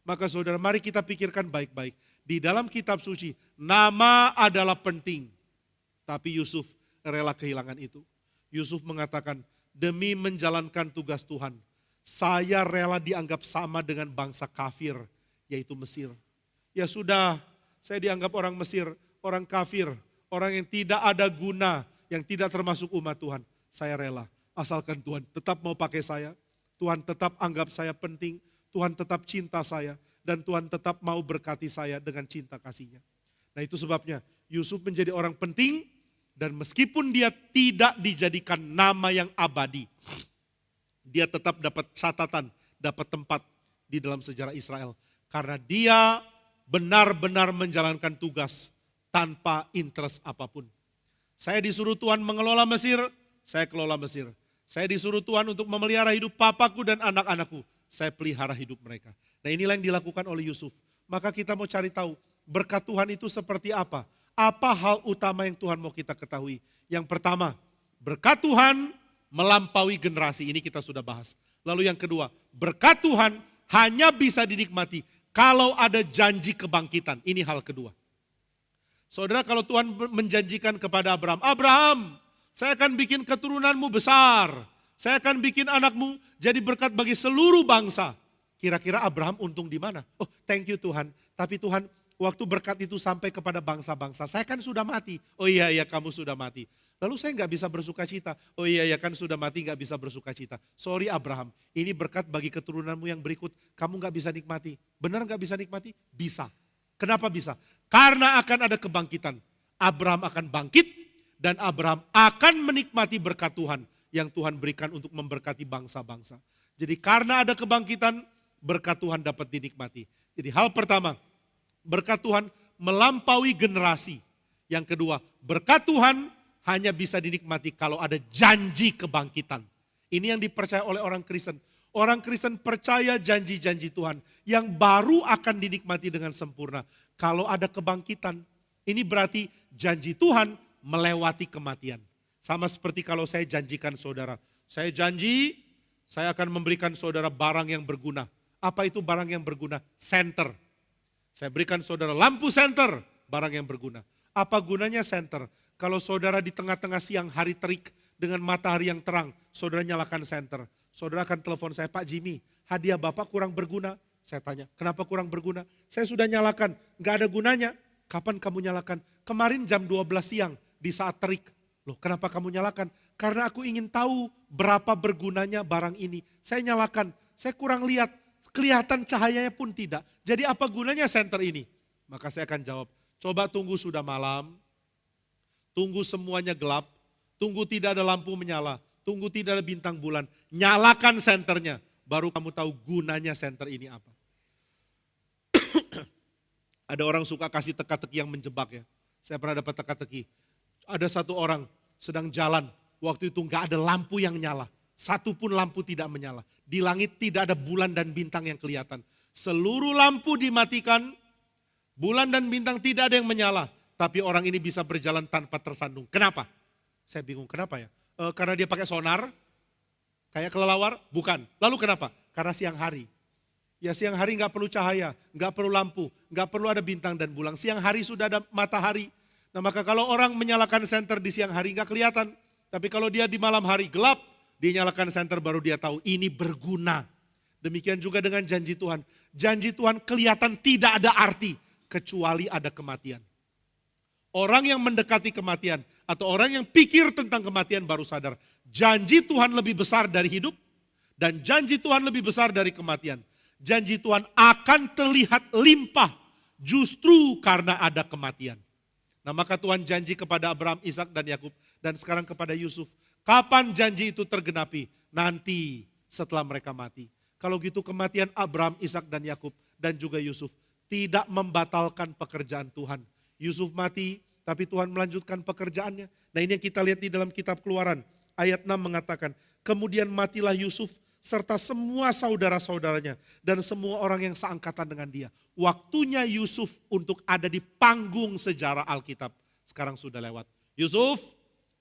Maka saudara mari kita pikirkan baik-baik. Di dalam kitab suci, nama adalah penting. Tapi Yusuf rela kehilangan itu. Yusuf mengatakan, demi menjalankan tugas Tuhan, saya rela dianggap sama dengan bangsa kafir, yaitu Mesir. Ya sudah, saya dianggap orang Mesir, orang kafir, orang yang tidak ada guna, yang tidak termasuk umat Tuhan. Saya rela, asalkan Tuhan tetap mau pakai saya, Tuhan tetap anggap saya penting, Tuhan tetap cinta saya, dan Tuhan tetap mau berkati saya dengan cinta kasih-Nya. Nah itu sebabnya Yusuf menjadi orang penting, dan meskipun dia tidak dijadikan nama yang abadi, dia tetap dapat catatan, dapat tempat di dalam sejarah Israel. Karena dia benar-benar menjalankan tugas tanpa interest apapun. Saya disuruh Tuhan mengelola Mesir, saya kelola Mesir. Saya disuruh Tuhan untuk memelihara hidup papaku dan anak-anakku, saya pelihara hidup mereka. Nah inilah yang dilakukan oleh Yusuf. Maka kita mau cari tahu, berkat Tuhan itu seperti apa? Apa hal utama yang Tuhan mau kita ketahui? Yang pertama, berkat Tuhan melampaui generasi, ini kita sudah bahas. Lalu yang kedua, berkat Tuhan hanya bisa dinikmati kalau ada janji kebangkitan, ini hal kedua. Saudara, kalau Tuhan menjanjikan kepada Abraham, Abraham, saya akan bikin keturunanmu besar. Saya akan bikin anakmu jadi berkat bagi seluruh bangsa. Kira-kira Abraham untung di mana? Oh, thank you Tuhan. Tapi Tuhan, waktu berkat itu sampai kepada bangsa-bangsa, saya kan sudah mati. Oh iya, kamu sudah mati. Lalu saya nggak bisa bersuka cita. Oh iya, kan sudah mati nggak bisa bersuka cita. Sorry Abraham, ini berkat bagi keturunanmu yang berikut. Kamu nggak bisa nikmati. Benar nggak bisa nikmati? Bisa. Kenapa bisa? Karena akan ada kebangkitan. Abraham akan bangkit dan Abraham akan menikmati berkat Tuhan yang Tuhan berikan untuk memberkati bangsa-bangsa. Jadi karena ada kebangkitan, berkat Tuhan dapat dinikmati. Jadi hal pertama, berkat Tuhan melampaui generasi. Yang kedua, berkat Tuhan hanya bisa dinikmati kalau ada janji kebangkitan. Ini yang dipercaya oleh orang Kristen. Orang Kristen percaya janji-janji Tuhan yang baru akan dinikmati dengan sempurna kalau ada kebangkitan. Ini berarti janji Tuhan melewati kematian. Sama seperti kalau saya janjikan saudara. Saya janji saya akan memberikan saudara barang yang berguna. Apa itu barang yang berguna? Senter. Saya berikan saudara lampu senter, barang yang berguna. Apa gunanya senter? Kalau saudara di tengah-tengah siang hari terik dengan matahari yang terang, saudara nyalakan senter. Saudara akan telepon saya, Pak Jimmy, hadiah Bapak kurang berguna. Saya tanya, kenapa kurang berguna? Saya sudah nyalakan, gak ada gunanya. Kapan kamu nyalakan? Kemarin jam 12 siang di saat terik. Loh, kenapa kamu nyalakan? Karena aku ingin tahu berapa bergunanya barang ini. Saya nyalakan, saya kurang lihat, kelihatan cahayanya pun tidak. Jadi apa gunanya senter ini? Maka saya akan jawab, coba tunggu sudah malam, tunggu semuanya gelap, tunggu tidak ada lampu menyala, tunggu tidak ada bintang bulan, nyalakan senternya, baru kamu tahu gunanya senter ini apa. Ada orang suka kasih teka-teki yang menjebak ya. Saya pernah dapat teka-teki. Ada satu orang sedang jalan, waktu itu nggak ada lampu yang nyala. Satu pun lampu tidak menyala. Di langit tidak ada bulan dan bintang yang kelihatan. Seluruh lampu dimatikan, bulan dan bintang tidak ada yang menyala. Tapi orang ini bisa berjalan tanpa tersandung. Kenapa? Saya bingung kenapa ya. Karena dia pakai sonar, kayak kelelawar? Bukan. Lalu kenapa? Karena siang hari. Ya siang hari nggak perlu cahaya, nggak perlu lampu, nggak perlu ada bintang dan bulan. Siang hari sudah ada matahari. Nah maka kalau orang menyalakan senter di siang hari nggak kelihatan. Tapi kalau dia di malam hari gelap, dia nyalakan senter baru dia tahu ini berguna. Demikian juga dengan janji Tuhan. Janji Tuhan kelihatan tidak ada arti kecuali ada kematian. Orang yang mendekati kematian atau orang yang pikir tentang kematian baru sadar. Janji Tuhan lebih besar dari hidup dan janji Tuhan lebih besar dari kematian. Janji Tuhan akan terlihat limpah justru karena ada kematian. Nah maka Tuhan janji kepada Abraham, Ishak dan Yakub dan sekarang kepada Yusuf. Kapan janji itu tergenapi? Nanti setelah mereka mati. Kalau gitu kematian Abraham, Ishak dan Yakub dan juga Yusuf tidak membatalkan pekerjaan Tuhan. Yusuf mati tapi Tuhan melanjutkan pekerjaannya. Nah ini yang kita lihat di dalam kitab Keluaran. Ayat 6 mengatakan, kemudian matilah Yusuf serta semua saudara-saudaranya dan semua orang yang seangkatan dengan dia. Waktunya Yusuf untuk ada di panggung sejarah Alkitab sekarang sudah lewat. Yusuf,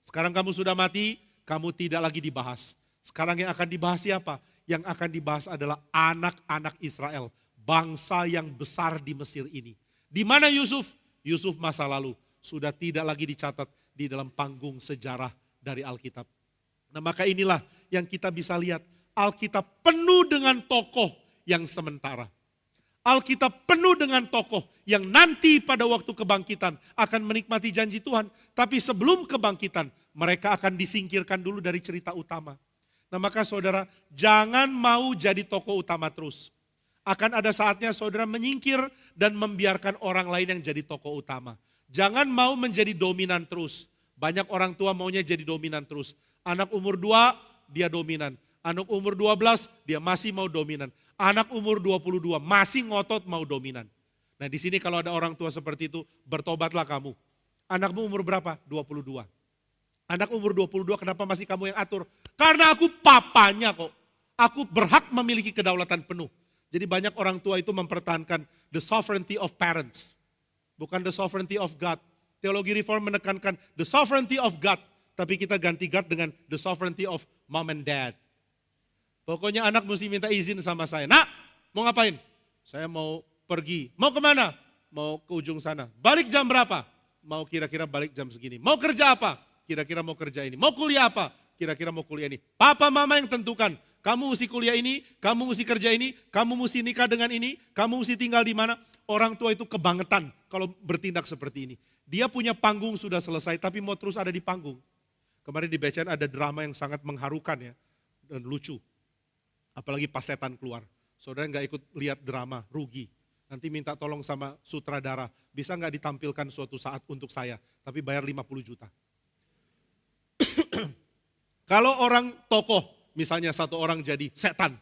sekarang kamu sudah mati, kamu tidak lagi dibahas. Sekarang yang akan dibahas siapa? Yang akan dibahas adalah anak-anak Israel, bangsa yang besar di Mesir ini. Di mana Yusuf? Yusuf masa lalu sudah tidak lagi dicatat di dalam panggung sejarah dari Alkitab. Nah maka inilah yang kita bisa lihat. Alkitab penuh dengan tokoh yang sementara. Alkitab penuh dengan tokoh yang nanti pada waktu kebangkitan akan menikmati janji Tuhan. Tapi sebelum kebangkitan mereka akan disingkirkan dulu dari cerita utama. Nah maka saudara jangan mau jadi tokoh utama terus. Akan ada saatnya saudara menyingkir dan membiarkan orang lain yang jadi tokoh utama. Jangan mau menjadi dominan terus. Banyak orang tua maunya jadi dominan terus. Anak umur 2, dia dominan. Anak umur 12, dia masih mau dominan. Anak umur 22, masih ngotot mau dominan. Nah di sini kalau ada orang tua seperti itu, bertobatlah kamu. Anakmu umur berapa? 22. Anak umur 22, kenapa masih kamu yang atur? Karena aku papanya kok. Aku berhak memiliki kedaulatan penuh. Jadi banyak orang tua itu mempertahankan the sovereignty of parents. Bukan the sovereignty of God. Teologi reform menekankan the sovereignty of God. Tapi kita ganti God dengan the sovereignty of mom and dad. Pokoknya anak mesti minta izin sama saya. Nak, mau ngapain? Saya mau pergi. Mau kemana? Mau ke ujung sana. Balik jam berapa? Mau kira-kira balik jam segini. Mau kerja apa? Kira-kira mau kerja ini. Mau kuliah apa? Kira-kira mau kuliah ini. Papa mama yang tentukan. Kamu mesti kuliah ini, kamu mesti kerja ini, kamu mesti nikah dengan ini, kamu mesti tinggal di mana. Orang tua itu kebangetan kalau bertindak seperti ini. Dia punya panggung sudah selesai, tapi mau terus ada di panggung. Kemarin di BCN ada drama yang sangat mengharukan ya, dan lucu. Apalagi pas setan keluar. Saudara nggak ikut lihat drama, rugi. Nanti minta tolong sama sutradara, bisa nggak ditampilkan suatu saat untuk saya, tapi bayar 50 juta. Kalau orang tokoh, misalnya satu orang jadi setan,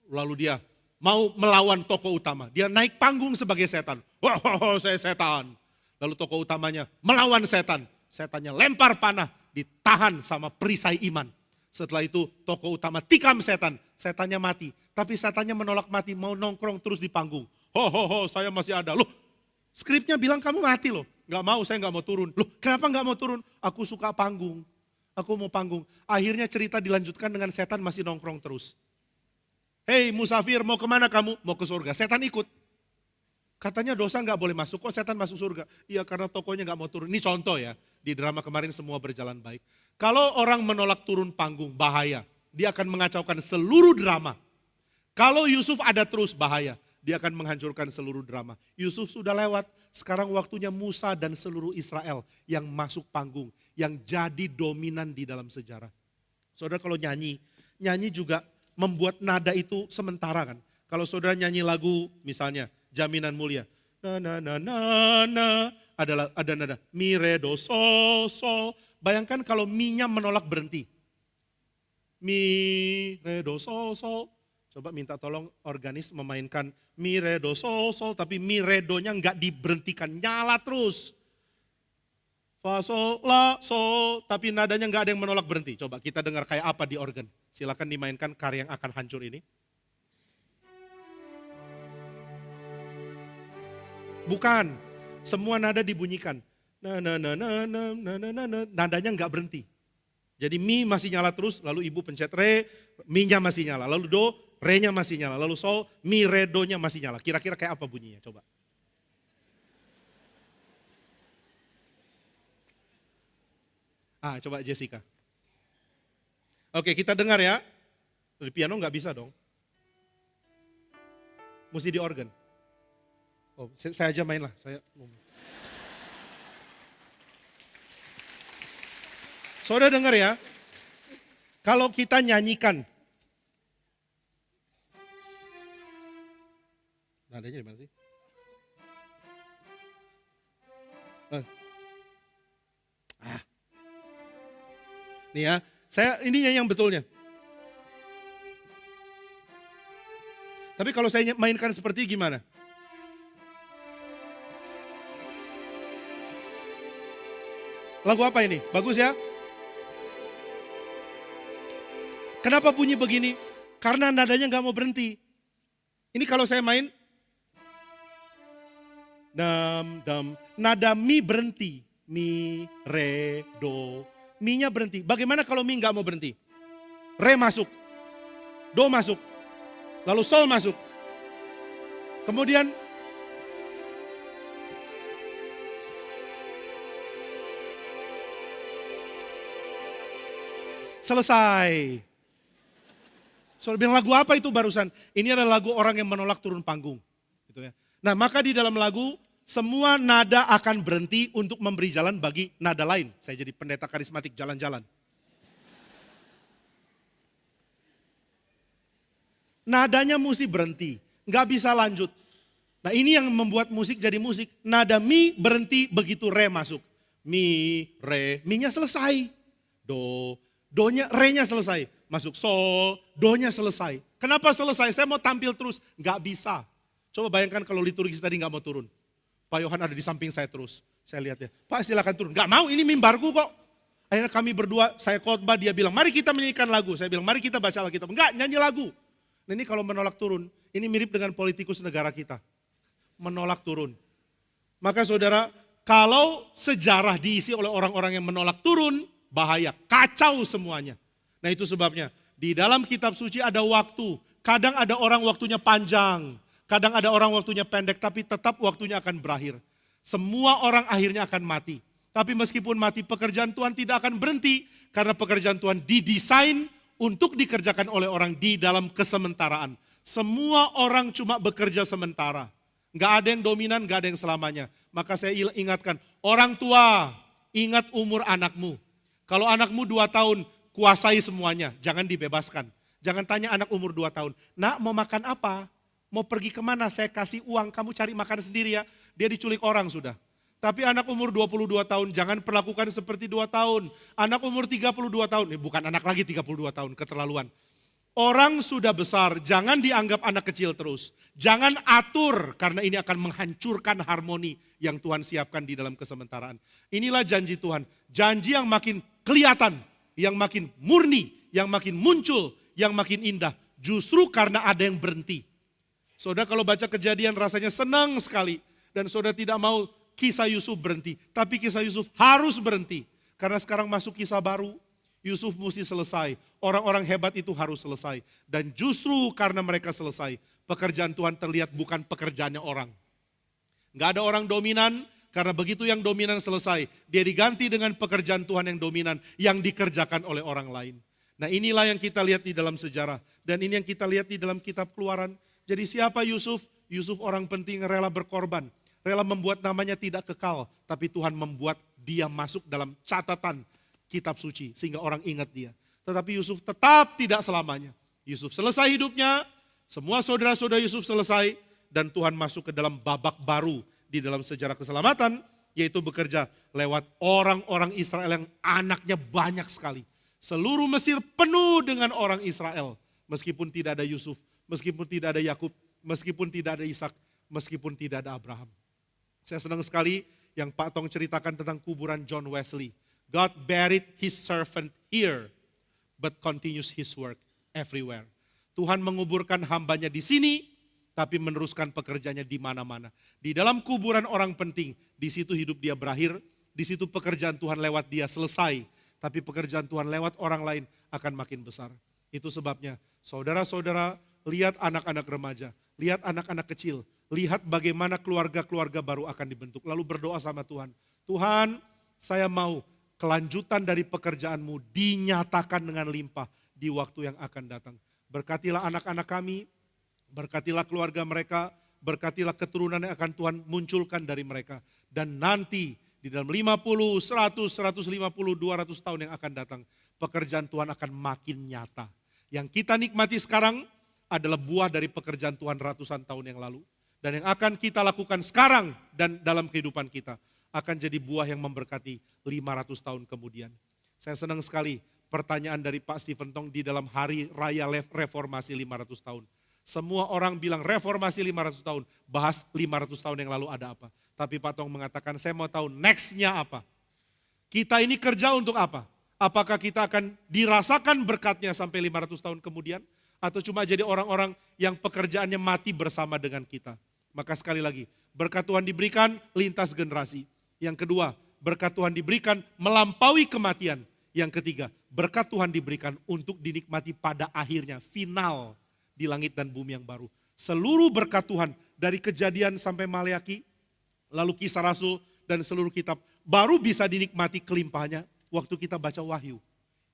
lalu dia mau melawan tokoh utama, dia naik panggung sebagai setan. Wah, saya setan. Lalu tokoh utamanya melawan setan, setannya lempar panah, ditahan sama perisai iman. Setelah itu tokoh utama tikam setan, setannya mati. Tapi setannya menolak mati, mau nongkrong terus di panggung. Saya masih ada. Loh, skripnya bilang kamu mati loh. Gak mau, saya gak mau turun. Loh, kenapa gak mau turun? Aku suka panggung. Aku mau panggung. Akhirnya cerita dilanjutkan dengan setan masih nongkrong terus. Hei musafir, mau kemana kamu? Mau ke surga. Setan ikut. Katanya dosa gak boleh masuk, kok setan masuk surga? Iya karena tokohnya gak mau turun. Ini contoh ya, di drama kemarin semua berjalan baik. Kalau orang menolak turun panggung, bahaya. Dia akan mengacaukan seluruh drama. Kalau Yusuf ada terus, bahaya. Dia akan menghancurkan seluruh drama. Yusuf sudah lewat, sekarang waktunya Musa dan seluruh Israel yang masuk panggung. Yang jadi dominan di dalam sejarah. Saudara kalau nyanyi juga membuat nada itu sementara kan. Kalau saudara nyanyi lagu misalnya Jaminan Mulia. Ada nada mi re do sol. Bayangkan kalau mi-nya menolak berhenti. Mi re do sol. Coba minta tolong organis memainkan mi re do sol tapi mi re do-nya enggak diberhentikan, nyala terus. Fa sol la sol, tapi nadanya enggak ada yang menolak berhenti. Coba kita dengar kayak apa di organ. Silakan dimainkan karya yang akan hancur ini. Bukan, semua nada dibunyikan. Nadanya enggak berhenti. Jadi mi masih nyala terus, lalu ibu pencet re, mi-nya masih nyala. Lalu do, re-nya masih nyala. Lalu sol, mi, re, do-nya masih nyala. Kira-kira kayak apa bunyinya, coba. Coba Jessica. Oke, kita dengar ya. Di piano nggak bisa dong. Mesti di organ. Oh, saya aja main lah. Saudara dengar ya. Kalau kita nyanyikan. Nadanya di mana sih? Nih ya, ini yang betulnya. Tapi kalau saya mainkan seperti gimana? Lagu apa ini? Bagus ya? Kenapa bunyi begini? Karena nadanya nggak mau berhenti. Ini kalau saya main, nada mi berhenti. Mi, re, do. Mi-nya berhenti. Bagaimana kalau mi nggak mau berhenti? Re masuk, do masuk, lalu sol masuk. Kemudian selesai. Saudara bilang lagu apa itu barusan? Ini adalah lagu orang yang menolak turun panggung. Gitu ya. Nah maka di dalam lagu semua nada akan berhenti untuk memberi jalan bagi nada lain. Saya jadi pendeta karismatik jalan-jalan. Nadanya mesti berhenti. nggak bisa lanjut. Nah ini yang membuat musik jadi musik. Nada mi berhenti begitu re masuk. Mi, re, mi-nya selesai. Do, do-nya, re-nya selesai. Masuk sol, do-nya selesai. Kenapa selesai? Saya mau tampil terus. Nggak bisa. Coba bayangkan kalau liturgis tadi nggak mau turun. Pak Yohan ada di samping saya terus. Saya lihat ya, Pak silakan turun. Nggak mau, ini mimbarku kok. Akhirnya kami berdua, saya khotbah, dia bilang, mari kita menyanyikan lagu. Saya bilang, mari kita baca Alkitab. Enggak, nyanyi lagu. Nah ini kalau menolak turun, ini mirip dengan politikus negara kita. Menolak turun. Maka saudara, kalau sejarah diisi oleh orang-orang yang menolak turun, bahaya, kacau semuanya. Nah itu sebabnya, di dalam kitab suci ada waktu. Kadang ada orang waktunya panjang, kadang ada orang waktunya pendek, tapi tetap waktunya akan berakhir. Semua orang akhirnya akan mati. Tapi meskipun mati, pekerjaan Tuhan tidak akan berhenti. Karena pekerjaan Tuhan didesain untuk dikerjakan oleh orang di dalam kesementaraan. Semua orang cuma bekerja sementara. Nggak ada yang dominan, nggak ada yang selamanya. Maka saya ingatkan, orang tua, ingat umur anakmu. Kalau anakmu 2 tahun, kuasai semuanya, jangan dibebaskan. Jangan tanya anak umur 2 tahun, nak mau makan apa? Mau pergi kemana? Saya kasih uang, kamu cari makan sendiri ya. Dia diculik orang sudah. Tapi anak umur 22 tahun, jangan perlakukan seperti 2 tahun. Anak umur 32 tahun, ini bukan anak lagi 32 tahun, keterlaluan. Orang sudah besar, jangan dianggap anak kecil terus. Jangan atur, karena ini akan menghancurkan harmoni yang Tuhan siapkan di dalam kesementaraan. Inilah janji Tuhan, janji yang makin kelihatan, yang makin murni, yang makin muncul, yang makin indah. Justru karena ada yang berhenti. Saudara kalau baca Kejadian rasanya senang sekali. Dan saudara tidak mau kisah Yusuf berhenti. Tapi kisah Yusuf harus berhenti. Karena sekarang masuk kisah baru. Yusuf mesti selesai. Orang-orang hebat itu harus selesai. Dan justru karena mereka selesai. Pekerjaan Tuhan terlihat bukan pekerjaannya orang. Gak ada orang dominan. Karena begitu yang dominan selesai. Dia diganti dengan pekerjaan Tuhan yang dominan. Yang dikerjakan oleh orang lain. Nah inilah yang kita lihat di dalam sejarah. Dan ini yang kita lihat di dalam kitab Keluaran. Jadi siapa Yusuf? Yusuf orang penting rela berkorban. Rela membuat namanya tidak kekal, tapi Tuhan membuat dia masuk dalam catatan kitab suci, sehingga orang ingat dia. Tetapi Yusuf tetap tidak selamanya. Yusuf selesai hidupnya, semua saudara-saudara Yusuf selesai, dan Tuhan masuk ke dalam babak baru di dalam sejarah keselamatan, yaitu bekerja lewat orang-orang Israel yang anaknya banyak sekali. Seluruh Mesir penuh dengan orang Israel, meskipun tidak ada Yusuf, meskipun tidak ada Yakub, meskipun tidak ada Ishak, meskipun tidak ada Abraham. Saya senang sekali yang Pak Tong ceritakan tentang kuburan John Wesley. God buried his servant here, but continues his work everywhere. Tuhan menguburkan hambanya di sini, tapi meneruskan pekerjaannya di mana-mana. Di dalam kuburan orang penting, di situ hidup dia berakhir, di situ pekerjaan Tuhan lewat dia selesai, tapi pekerjaan Tuhan lewat orang lain akan makin besar. Itu sebabnya, saudara-saudara, lihat anak-anak remaja, lihat anak-anak kecil, lihat bagaimana keluarga-keluarga baru akan dibentuk. Lalu berdoa sama Tuhan. Tuhan, saya mau kelanjutan dari pekerjaanmu dinyatakan dengan limpah di waktu yang akan datang. Berkatilah anak-anak kami, berkatilah keluarga mereka, berkatilah keturunan yang akan Tuhan munculkan dari mereka. Dan nanti di dalam 50, 100, 150, 200 tahun yang akan datang, pekerjaan Tuhan akan makin nyata. Yang kita nikmati sekarang adalah buah dari pekerjaan Tuhan ratusan tahun yang lalu. Dan yang akan kita lakukan sekarang dan dalam kehidupan kita akan jadi buah yang memberkati 500 tahun kemudian. Saya senang sekali pertanyaan dari Pak Stephen Tong di dalam hari raya reformasi 500 tahun. Semua orang bilang reformasi 500 tahun, bahas 500 tahun yang lalu ada apa. Tapi Pak Tong mengatakan saya mau tahu nextnya apa. Kita ini kerja untuk apa? Apakah kita akan dirasakan berkatnya sampai 500 tahun kemudian? Atau cuma jadi orang-orang yang pekerjaannya mati bersama dengan kita. Maka sekali lagi, berkat Tuhan diberikan lintas generasi. Yang kedua, berkat Tuhan diberikan melampaui kematian. Yang ketiga, berkat Tuhan diberikan untuk dinikmati pada akhirnya, final di langit dan bumi yang baru. Seluruh berkat Tuhan dari Kejadian sampai Maleaki, lalu Kisah Rasul dan seluruh kitab, baru bisa dinikmati kelimpahannya waktu kita baca Wahyu.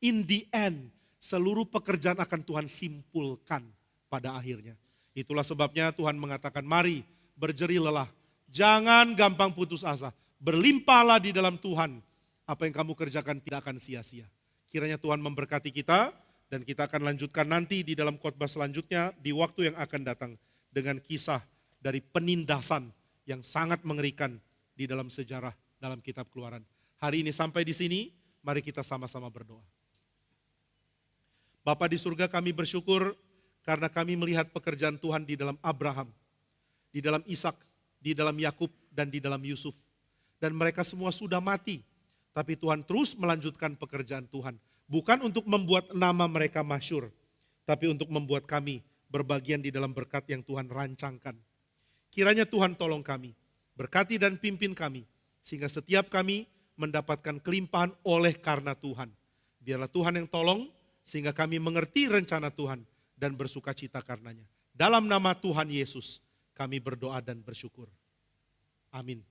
In the end, seluruh pekerjaan akan Tuhan simpulkan pada akhirnya. Itulah sebabnya Tuhan mengatakan, mari berjeri lelah. Jangan gampang putus asa. Berlimpahlah di dalam Tuhan. Apa yang kamu kerjakan tidak akan sia-sia. Kiranya Tuhan memberkati kita dan kita akan lanjutkan nanti di dalam khotbah selanjutnya di waktu yang akan datang. dengan kisah dari penindasan yang sangat mengerikan di dalam sejarah dalam kitab Keluaran. Hari ini sampai di sini, mari kita sama-sama berdoa. Bapa di surga, kami bersyukur karena kami melihat pekerjaan Tuhan di dalam Abraham, di dalam Ishak, di dalam Yakub, dan di dalam Yusuf. Dan mereka semua sudah mati, tapi Tuhan terus melanjutkan pekerjaan Tuhan. Bukan untuk membuat nama mereka masyhur, tapi untuk membuat kami berbagian di dalam berkat yang Tuhan rancangkan. Kiranya Tuhan tolong kami, berkati dan pimpin kami, sehingga setiap kami mendapatkan kelimpahan oleh karena Tuhan. Biarlah Tuhan yang tolong, sehingga kami mengerti rencana Tuhan dan bersuka cita karenanya. Dalam nama Tuhan Yesus, kami berdoa dan bersyukur. Amin.